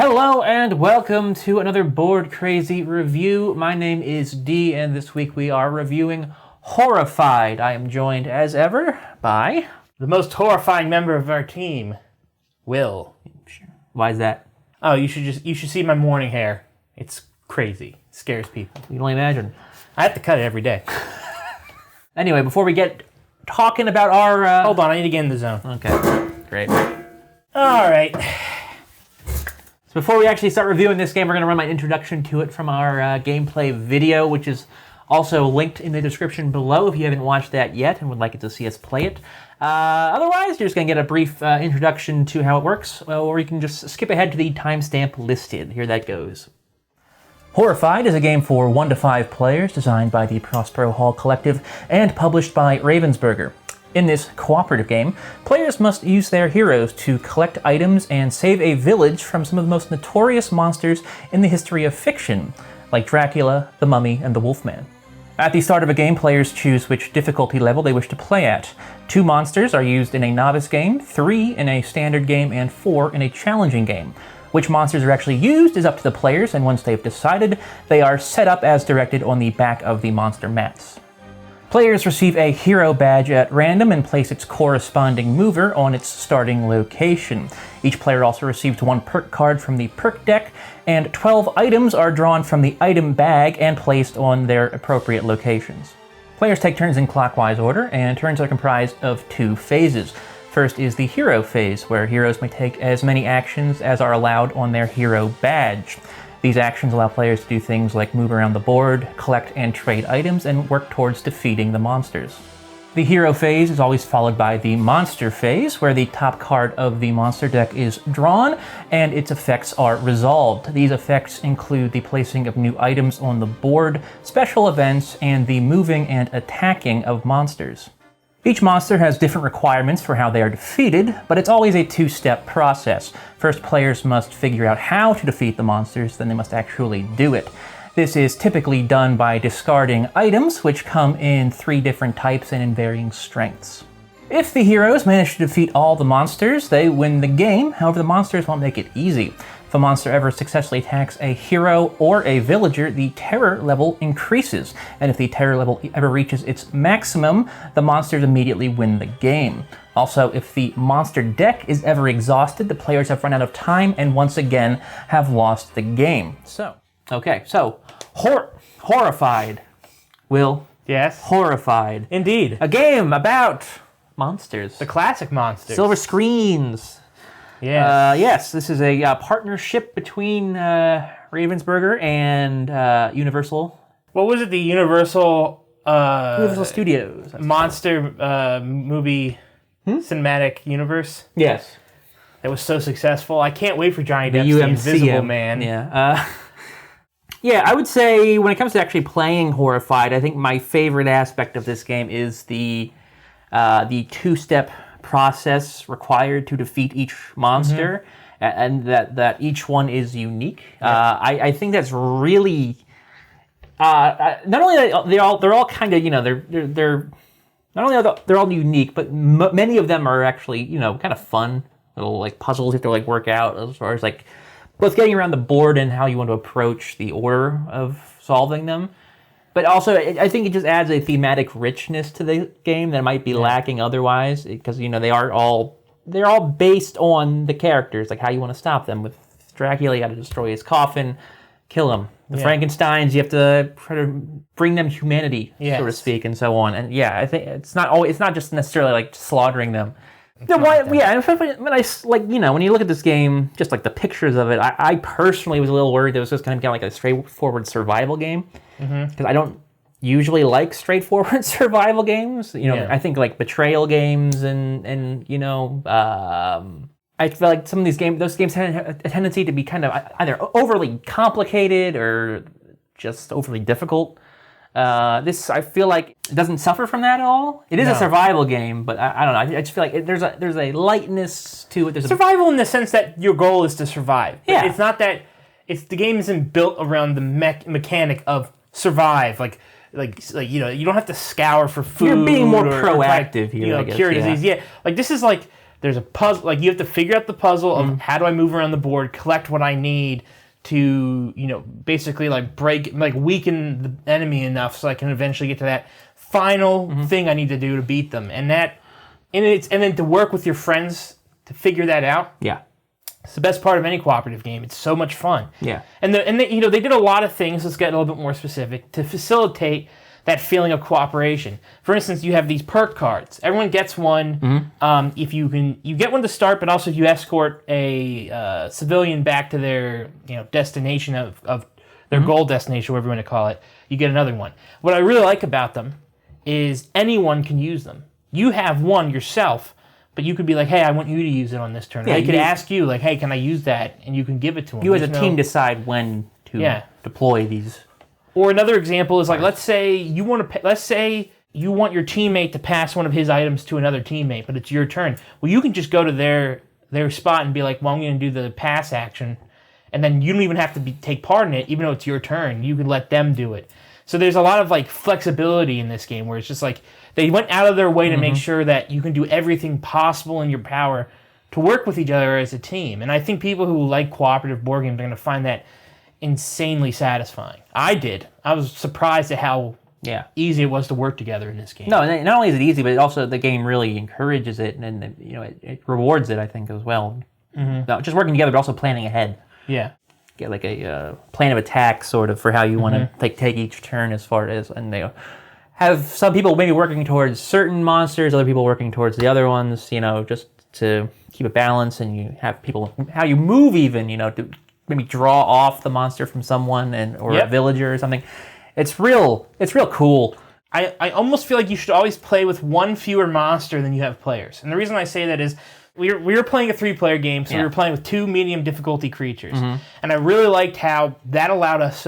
Hello and welcome to another Board Crazy review. My name is D, and this week we are reviewing Horrified. I am joined, as ever, by... the most horrifying member of our team, Will. Why is that? Oh, you should see my morning hair. It's crazy. It scares people. You can only imagine. I have to cut it every day. Anyway, before we get talking about our... Hold on, I need to get in the zone. Okay, great. All right. So before we actually start reviewing this game, we're going to run my introduction to it from our gameplay video, which is also linked in the description below if you haven't watched that yet and would like to see us play it. Otherwise, you're just going to get a brief introduction to how it works, or you can just skip ahead to the timestamp listed. Here that goes. Horrified is a game for 1 to 5 players designed by the Prospero Hall collective and published by Ravensburger. In this cooperative game, players must use their heroes to collect items and save a village from some of the most notorious monsters in the history of fiction, like Dracula, the Mummy, and the Wolfman. At the start of a game, players choose which difficulty level they wish to play at. 2 monsters are used in a novice game, 3 in a standard game, and 4 in a challenging game. Which monsters are actually used is up to the players, and once they've decided, they are set up as directed on the back of the monster mats. Players receive a hero badge at random and place its corresponding mover on its starting location. Each player also receives 1 perk card from the perk deck, and 12 items are drawn from the item bag and placed on their appropriate locations. Players take turns in clockwise order, and turns are comprised of 2 phases. First is the hero phase, where heroes may take as many actions as are allowed on their hero badge. These actions allow players to do things like move around the board, collect and trade items, and work towards defeating the monsters. The hero phase is always followed by the monster phase, where the top card of the monster deck is drawn and its effects are resolved. These effects include the placing of new items on the board, special events, and the moving and attacking of monsters. Each monster has different requirements for how they are defeated, but it's always a 2-step process. First, players must figure out how to defeat the monsters, then they must actually do it. This is typically done by discarding items, which come in 3 different types and in varying strengths. If the heroes manage to defeat all the monsters, they win the game. However, the monsters won't make it easy. If a monster ever successfully attacks a hero or a villager, the terror level increases, and if the terror level ever reaches its maximum, the monsters immediately win the game. Also, if the monster deck is ever exhausted, the players have run out of time and once again have lost the game. So, Horrified. Will? Yes? Horrified. Indeed. A game about monsters. The classic monsters. Silver screens. Yes. Yes, this is a partnership between Ravensburger and Universal. What was it? The Universal Studios. monster movie cinematic universe? Yes. That was so successful. I can't wait for Johnny Depp's The The Invisible Man. Yeah. Yeah, I would say when it comes to actually playing Horrified, I think my favorite aspect of this game is the 2-step process required to defeat each monster, and that each one is unique. Yeah. I think that's really not only that they're all kind of, they're not only are they're all unique, but many of them are actually kind of fun little like puzzles you have to like work out as far as like both getting around the board and how you want to approach the order of solving them. But also, I think it just adds a thematic richness to the game that might be lacking otherwise, because they're all based on the characters, like how you want to stop them. With Dracula, you got to destroy his coffin, kill him. The Frankensteins, you have to try to bring them humanity, so to speak, and so on. And I think it's not just necessarily like slaughtering them. When you look at this game, just like the pictures of it, I personally was a little worried that it was just kind of like a straightforward survival game, because I don't usually like straightforward survival games. I think like betrayal games and I feel like some of those games have a tendency to be kind of either overly complicated or just overly difficult. This, I feel like, it doesn't suffer from that at all. It is a survival game, but I don't know. I just feel like there's a lightness to it. There's survival in the sense that your goal is to survive. Yeah. It's not that the game isn't built around the mechanic of survive. Like you don't have to scour for food. You're being more proactive here. Cure disease. Yeah. Like this is like there's a puzzle. Like you have to figure out the puzzle of how do I move around the board, collect what I need to, basically weaken the enemy enough so I can eventually get to that final thing I need to do to beat them. And then to work with your friends to figure that out. Yeah. It's the best part of any cooperative game. It's so much fun. Yeah. And they did a lot of things, let's get a little bit more specific, to facilitate that feeling of cooperation. For instance, you have these perk cards. Everyone gets one. If you get one to start, but also if you escort a civilian back to their destination of their goal destination, whatever you want to call it, you get another one. What I really like about them is anyone can use them. You have one yourself, but you could be like, hey, I want you to use it on this turn. Yeah, they could ask you, like, hey, can I use that? And you can give it to them. You as a team decide when to deploy these. Or another example is like, let's say you want your teammate to pass one of his items to another teammate, but it's your turn. Well, you can just go to their spot and be like, well, I'm going to do the pass action, and then you don't even have to take part in it, even though it's your turn. You can let them do it. So there's a lot of like flexibility in this game where it's just like they went out of their way to make sure that you can do everything possible in your power to work with each other as a team. And I think people who like cooperative board games are going to find that insanely satisfying. I did. I was surprised at how easy it was to work together in this game. No, not only is it easy, but also the game really encourages it, and it rewards it, I think, as well. Not just working together, but also planning ahead. Yeah. Get like a plan of attack, sort of, for how you want to take each turn as far as, and they have some people maybe working towards certain monsters, other people working towards the other ones, just to keep a balance, and you have people, how you move even, to maybe draw off the monster from someone or a villager or something. It's real cool. I almost feel like you should always play with one fewer monster than you have players. And the reason I say that is we were playing a 3-player game, so we were playing with 2 medium difficulty creatures. And I really liked how that allowed us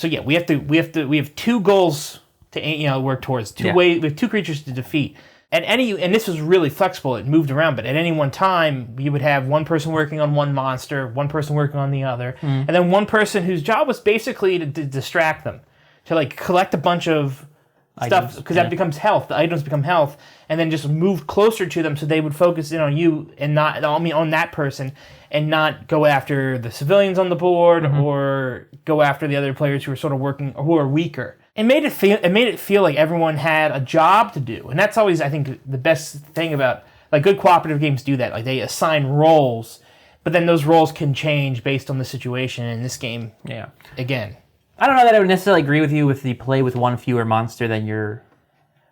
we have 2 goals to work towards, we have 2 creatures to defeat. And this was really flexible. It moved around, but at any one time, you would have one person working on one monster, one person working on the other, and then one person whose job was basically to distract them, to like collect a bunch of stuff, because that becomes health. The items become health, and then just move closer to them so they would focus in on you and not on that person, and not go after the civilians on the board or go after the other players who are sort of working or who are weaker. It made it feel like everyone had a job to do, and that's always, I think, the best thing about, like, good cooperative games do that. Like, they assign roles, but then those roles can change based on the situation. In this game, again, I don't know that I would necessarily agree with you with the play with one fewer monster than your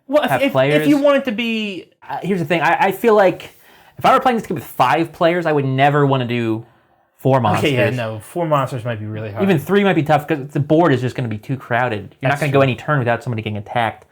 players. If you want it to be, here's the thing. I feel like if I were playing this game with 5 players, I would never want to do 4 monsters. Okay, 4 monsters might be really hard. Even 3 might be tough because the board is just going to be too crowded. You're not going to go any turn without somebody getting attacked.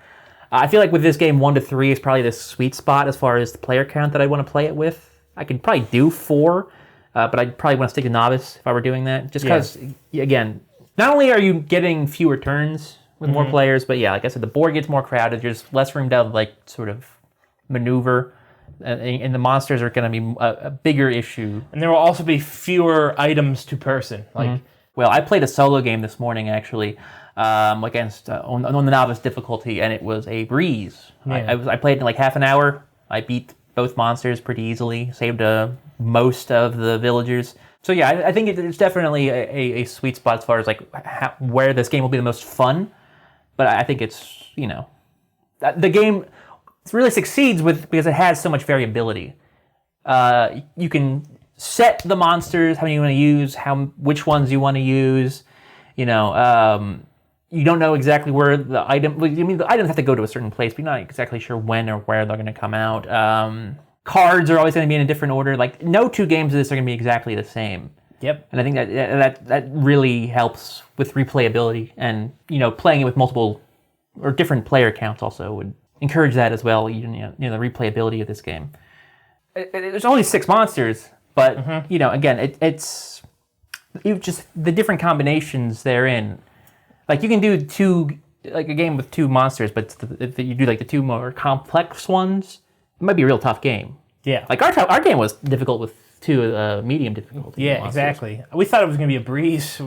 I feel like with this game, 1 to 3 is probably the sweet spot as far as the player count that I want to play it with. I could probably do 4, but I'd probably want to stick to novice if I were doing that. Just because, again, not only are you getting fewer turns with more players, but like I said, the board gets more crowded. There's less room to like sort of maneuver. And the monsters are going to be a bigger issue. And there will also be fewer items to person. Well, I played a solo game this morning, actually, against on the novice difficulty, and it was a breeze. Yeah. I played in like half an hour. I beat both monsters pretty easily, saved most of the villagers. So yeah, I think it's definitely a sweet spot as far as like where this game will be the most fun. But I think it's, the game really succeeds because it has so much variability. You can set the monsters, how many you want to use, which ones you want to use. You don't know exactly where the item. The items have to go to a certain place, but you're not exactly sure when or where they're going to come out. Cards are always going to be in a different order. Like, no 2 games of this are going to be exactly the same. Yep. And I think that really helps with replayability, and playing it with multiple or different player counts also would encourage that as well. The replayability of this game. There's only 6 monsters, but again, it's just the different combinations therein. Like, you can do a game with 2 monsters, but if you do like the 2 more complex ones, it might be a real tough game. Yeah. Like our game was difficult with 2 medium difficulty. Yeah, monsters. exactly. We thought it was going to be a breeze.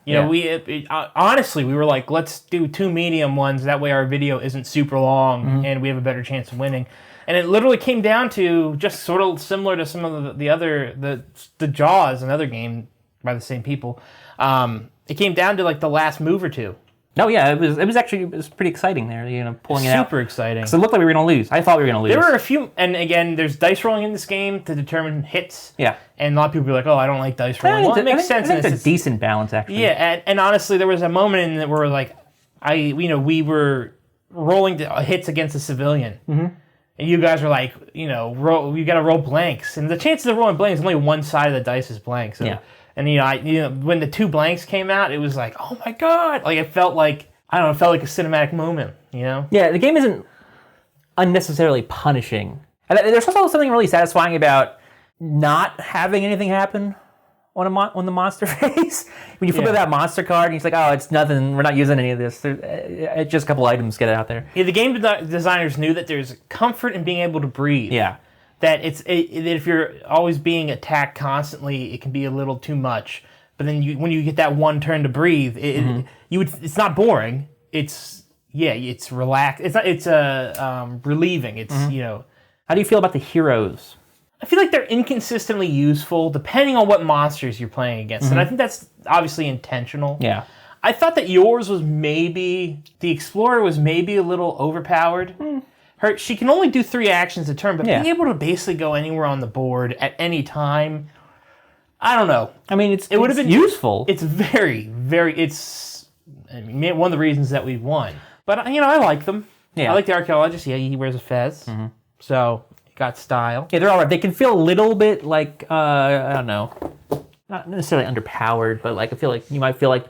You know, honestly, we were like, let's do 2 medium ones. That way our video isn't super long and we have a better chance of winning. And it literally came down to just sort of similar to some of the other, the Jaws, another game by the same people. It came down to like the last move or two. No, yeah, it was pretty exciting there, you know, pulling it out. Super exciting. Because it looked like we were going to lose. I thought we were going to lose. There were a few, and again, there's dice rolling in this game to determine hits. Yeah. And a lot of people be like, oh, I don't like dice rolling. Well, it makes sense. I think it's a decent balance, actually. Yeah, and honestly, there was a moment in that where like, we were rolling hits against a civilian. Mm-hmm. And you guys were like, you know, you got to roll blanks. And the chances of rolling blanks, only one side of the dice is blank. So, and, when the 2 blanks came out, it was like, oh my God. Like, it felt like, I don't know, it felt like a cinematic moment, you know? Yeah, the game isn't unnecessarily punishing. And there's also something really satisfying about not having anything happen on the monster phase. When you flip out that monster card, and it's like, oh, it's nothing, we're not using any of this. It's just a couple items, get it out there. Yeah, the game designers knew that there's comfort in being able to breathe. Yeah. That that if you're always being attacked constantly, it can be a little too much. But then when you get that one turn to breathe, it's not boring. It's relaxed. It's relieving. It's you know. How do you feel about the heroes? I feel like they're inconsistently useful depending on what monsters you're playing against, and I think that's obviously intentional. Yeah. I thought that yours was the Explorer was maybe a little overpowered. She can only do 3 actions a turn, but being able to basically go anywhere on the board at any time, I don't know. I mean, it would have been useful. It's very, very. It's one of the reasons that we won. But you know, I like them. Yeah, I like the archaeologist. Yeah, he wears a fez, so he got style. Yeah, they're all right. They can feel a little bit like I don't know, not necessarily underpowered, but like I feel like you might feel like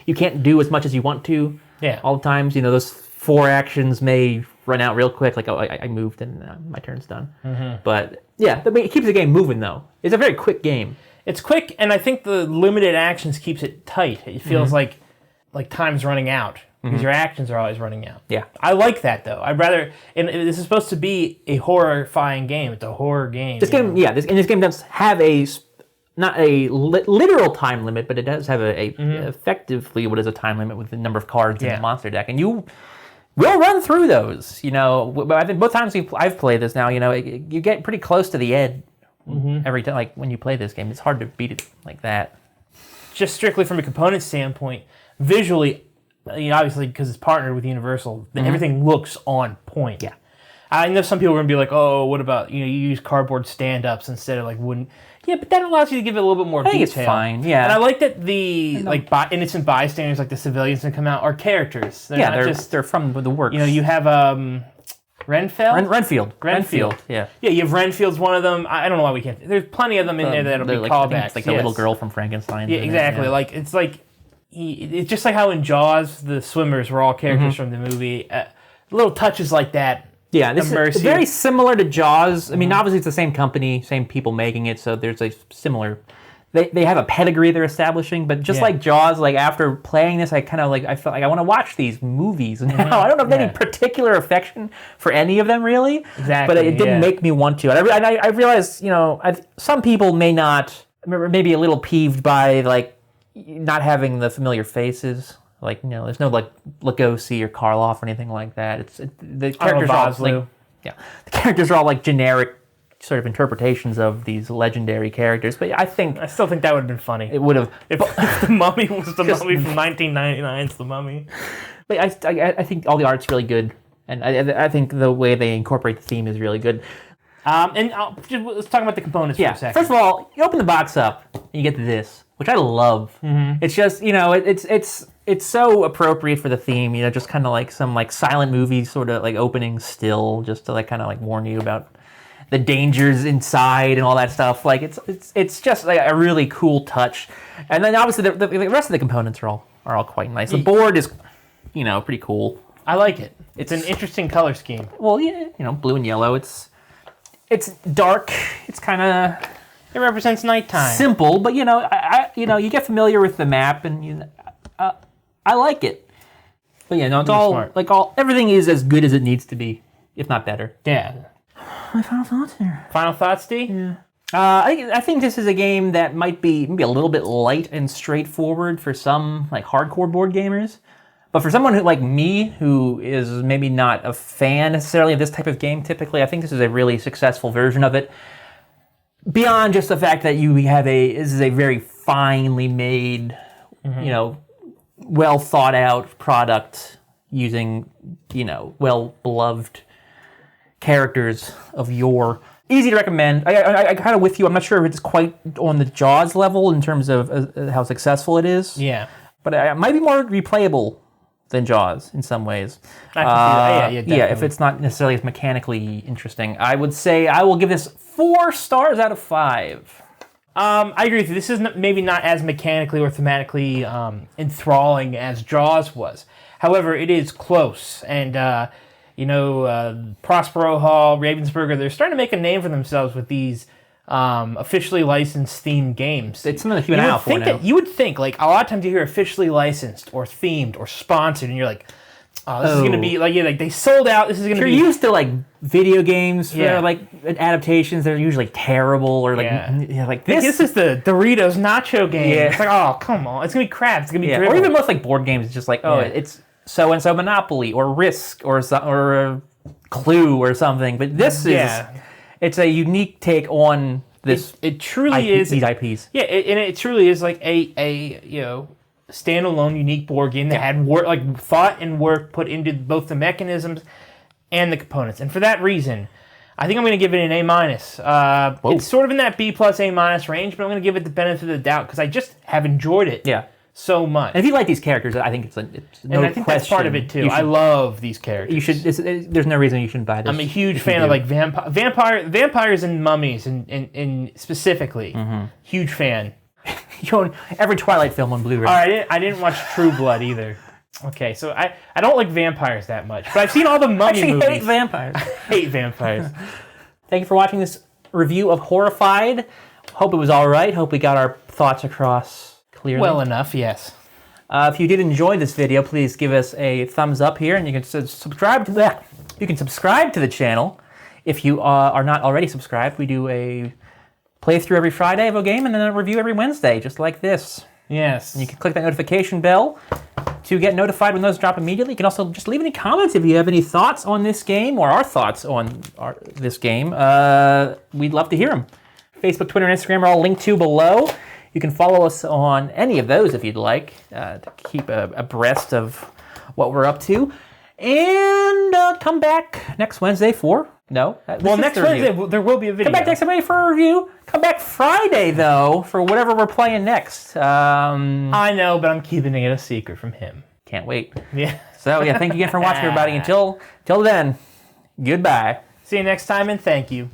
you can't do as much as you want to. Yeah, all the times. You know, those 4 actions may run out real quick. Like, oh, I moved and my turn's done. But yeah, it keeps the game moving though. It's a very quick game. It's quick, and I think the limited actions keeps it tight. It feels like time's running out because your actions are always running out. Yeah, I like that though. I'd rather. And this is supposed to be a horrifying game. It's a horror game. This game, this game does have not a literal time limit, but it does have effectively what is a time limit with the number of cards in the monster deck, and you will run through those. You know, I think both times I've played this now, you know, you get pretty close to the end. Every time, like when you play this game, it's hard to beat it like that. Just strictly from a component standpoint, visually, you know, obviously because it's partnered with Universal, everything looks on point. Yeah, I know some people are gonna be like, "Oh, what about you use cardboard stand-ups instead of like wooden?" Yeah, but that allows you to give it a little bit more detail. It's fine. Yeah, and I like that the innocent bystanders, like the civilians that come out, are characters. They're from the works. You know, you have Renfield. Yeah. Yeah, you have Renfield's one of them. I don't know why we can't. There's plenty of them in there that'll be callbacks. It's like the little girl from Frankenstein. Yeah, exactly. Like it's just like how in Jaws the swimmers were all characters from the movie. Little touches like that. Yeah, this is very similar to Jaws. I mean, obviously it's the same company, same people making it, so there's a similar. They have a pedigree they're establishing, but just like Jaws, like after playing this, I felt like I want to watch these movies now. I don't have any particular affection for any of them really, exactly, but it didn't make me want to. And I realized, you know, some people may be a little peeved by like not having the familiar faces. Like, you know, there's no like Lugosi or Karloff or anything like that. The characters are all the characters are all like generic sort of interpretations of these legendary characters, but I still think that would have been funny. It would have if the Mummy was the Mummy from 1999's The Mummy. But I think all the art's really good, and I think the way they incorporate the theme is really good. Let's talk about the components for a second. First of all, you open the box up and you get this, which I love. It's just, you know, it's so appropriate for the theme. You know, just kind of like some like silent movie sort of like opening still, just to like kind of like warn you about the dangers inside and all that stuff. Like it's just like a really cool touch. And then obviously the rest of the components are all quite nice. The board is, you know, pretty cool. I like it. It's an interesting color scheme. Well, yeah, you know, blue and yellow. It's dark. It's kind of it represents nighttime. Simple, but you know, you get familiar with the map, and I like it. But yeah, no, it's all smart. Everything is as good as it needs to be, if not better. Yeah. My final thoughts here. Final thoughts, D? Yeah. I think this is a game that might be maybe a little bit light and straightforward for some like hardcore board gamers. But for someone like me, who is maybe not a fan necessarily of this type of game typically, I think this is a really successful version of it. Beyond just the fact that this is a very finely made, well thought out product using, well beloved characters of yore. Easy to recommend. I kind of with you. I'm not sure if it's quite on the Jaws level in terms of how successful it is. Yeah. But it might be more replayable than Jaws in some ways. I can see that. Yeah, definitely. Yeah, if it's not necessarily as mechanically interesting. I would say I will give this 4 stars out of 5. I agree with you. This is maybe not as mechanically or thematically enthralling as Jaws was. However, it is close. And, Prospero Hall, Ravensburger, they're starting to make a name for themselves with these officially licensed themed games. It's something to keep an eye out for now. You would think, like, a lot of times you hear officially licensed or themed or sponsored, and you're like, oh, this is going to be, like, they sold out, this is going to be... You're used to, like, video games, like, adaptations that are usually terrible, or, like, this is the Doritos nacho game. Yeah. It's like, oh, come on, it's going to be crap, it's going to be dribble. Or even most, like, board games, it's just like, it's so-and-so Monopoly, or Risk, or Clue, or something, but this is... It's a unique take on this. It truly is these IPs. Yeah, and it truly is like a standalone, unique board game that had thought and work put into both the mechanisms and the components. And for that reason, I think I'm going to give it an A-. It's sort of in that B+ A- range, but I'm going to give it the benefit of the doubt because I just have enjoyed it. Yeah. So much. And if you like these characters, I think it's no question. And I think that's part of it too. I love these characters. You should. There's no reason you shouldn't buy this. I'm a huge fan of like vampires and mummies, and specifically, huge fan. You own every Twilight film on Blu-ray. All right, I didn't watch True Blood either. Okay, so I don't like vampires that much, but I've seen all the mummy movies. I hate vampires. I hate vampires. Thank you for watching this review of Horrified. Hope it was all right. Hope we got our thoughts across clearly. Well enough, yes. If you did enjoy this video, please give us a thumbs up here, and you can subscribe to that. You can subscribe to the channel if you are not already subscribed. We do a playthrough every Friday of a game, and then a review every Wednesday, just like this. Yes. And you can click that notification bell to get notified when those drop immediately. You can also just leave any comments if you have any thoughts on this game or our thoughts on this game. We'd love to hear them. Facebook, Twitter, and Instagram are all linked to below. You can follow us on any of those if you'd like to keep abreast of what we're up to. And come back next Wednesday for... No. Next Wednesday there will be a video. Come back next Wednesday for a review. Come back Friday, though, for whatever we're playing next. I know, but I'm keeping it a secret from him. Can't wait. Yeah. So, thank you again for watching, everybody. Until then, goodbye. See you next time, and thank you.